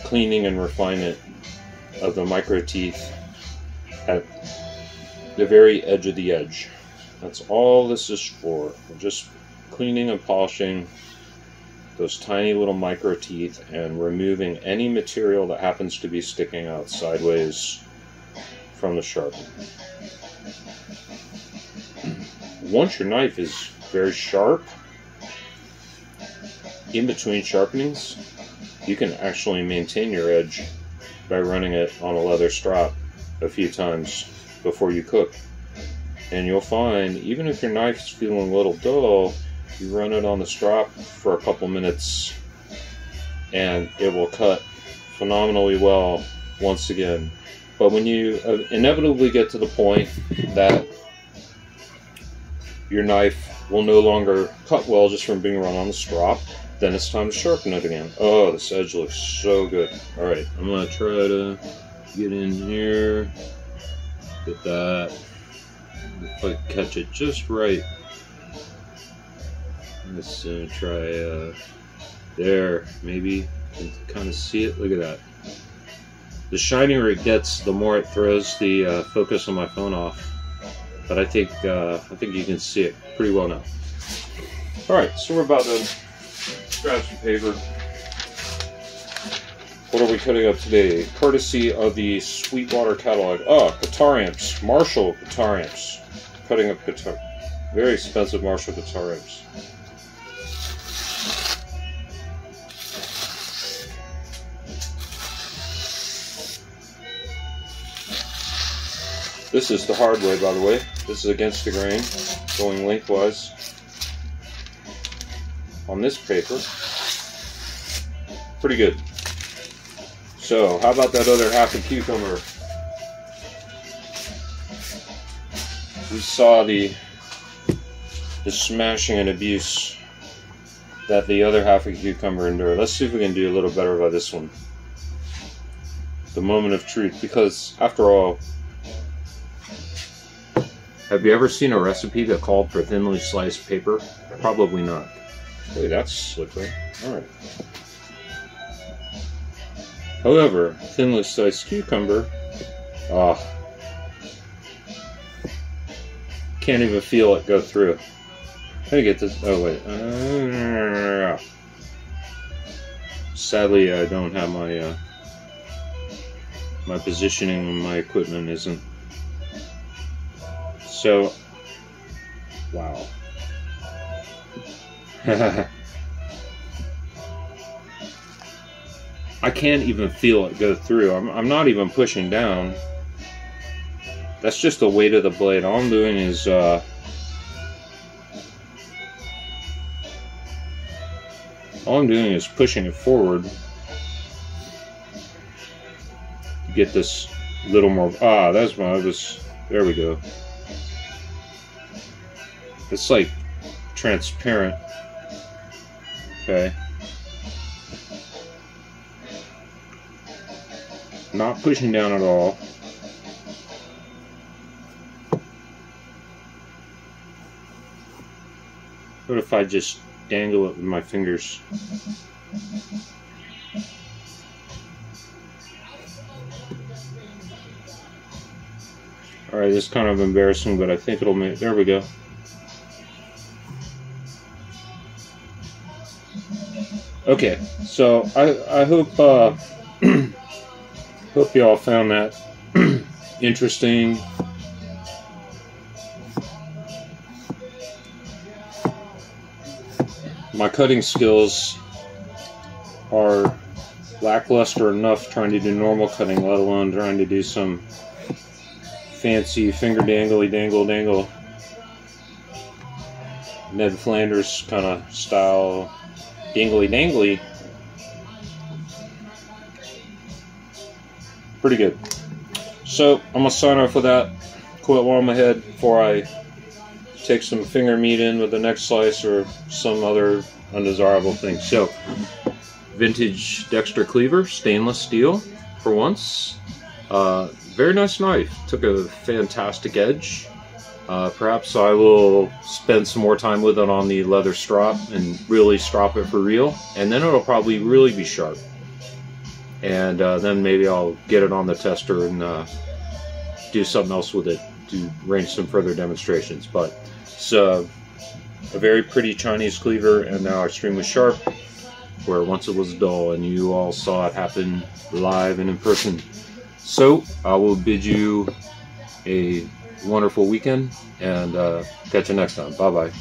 cleaning and refinement of the micro teeth at the very edge of the edge. That's all this is for. We're just cleaning and polishing those tiny little micro teeth and removing any material that happens to be sticking out sideways from the sharpening. Once your knife is very sharp, in between sharpenings, you can actually maintain your edge by running it on a leather strap a few times before you cook. And you'll find, even if your knife's feeling a little dull, you run it on the strap for a couple minutes and it will cut phenomenally well once again. But when you inevitably get to the point that your knife will no longer cut well just from being run on the strap, then it's time to sharpen it again. Oh, this edge looks so good. Alright, I'm going to try to get in here, get that, if I catch it just right. Let's try, there, maybe, you can kind of see it, look at that. The shinier it gets, the more it throws the focus on my phone off. But I think you can see it pretty well now. Alright, so we're about to grab some paper. What are we cutting up today? Courtesy of the Sweetwater catalog. Oh, guitar amps. Marshall guitar amps. Cutting up guitar. Very expensive Marshall guitar amps. This is the hard way, by the way. This is against the grain, going lengthwise on this paper. Pretty good. So, how about that other half a cucumber? We saw the smashing and abuse that the other half a cucumber endured. Let's see if we can do a little better by this one. The moment of truth, because after all, have you ever seen a recipe that called for thinly sliced paper? Probably not. Hey, that's slippery. Alright. However, thinly sliced cucumber, can't even feel it go through. I'm gonna get this. Oh, wait. Sadly, I don't have my my positioning and my equipment isn't. So, wow. I can't even feel it go through. I'm not even pushing down. That's just the weight of the blade. All I'm doing is pushing it forward to get this little more. That's my other. There we go. It's like transparent. Okay. Not pushing down at all. What if I just dangle it with my fingers? Alright, this is kind of embarrassing, but I think it'll make. There we go. Okay, so I hope hope you all found that interesting. My cutting skills are lackluster enough trying to do normal cutting, let alone trying to do some fancy finger dangly dangle Ned Flanders kind of style dangly dangly. Pretty good. So I'm gonna sign off with that. Quit while I'm ahead before I take some finger meat in with the next slice or some other undesirable thing. So, vintage Dexter cleaver, stainless steel for once. Very nice knife. Took a fantastic edge. Perhaps I will spend some more time with it on the leather strap and really strop it for real, and then it'll probably really be sharp. and then maybe I'll get it on the tester and do something else with it to arrange some further demonstrations. But it's a very pretty Chinese cleaver, and now extremely sharp, where once it was dull, and you all saw it happen live and in person. So I will bid you a wonderful weekend, and catch you next time. Bye bye.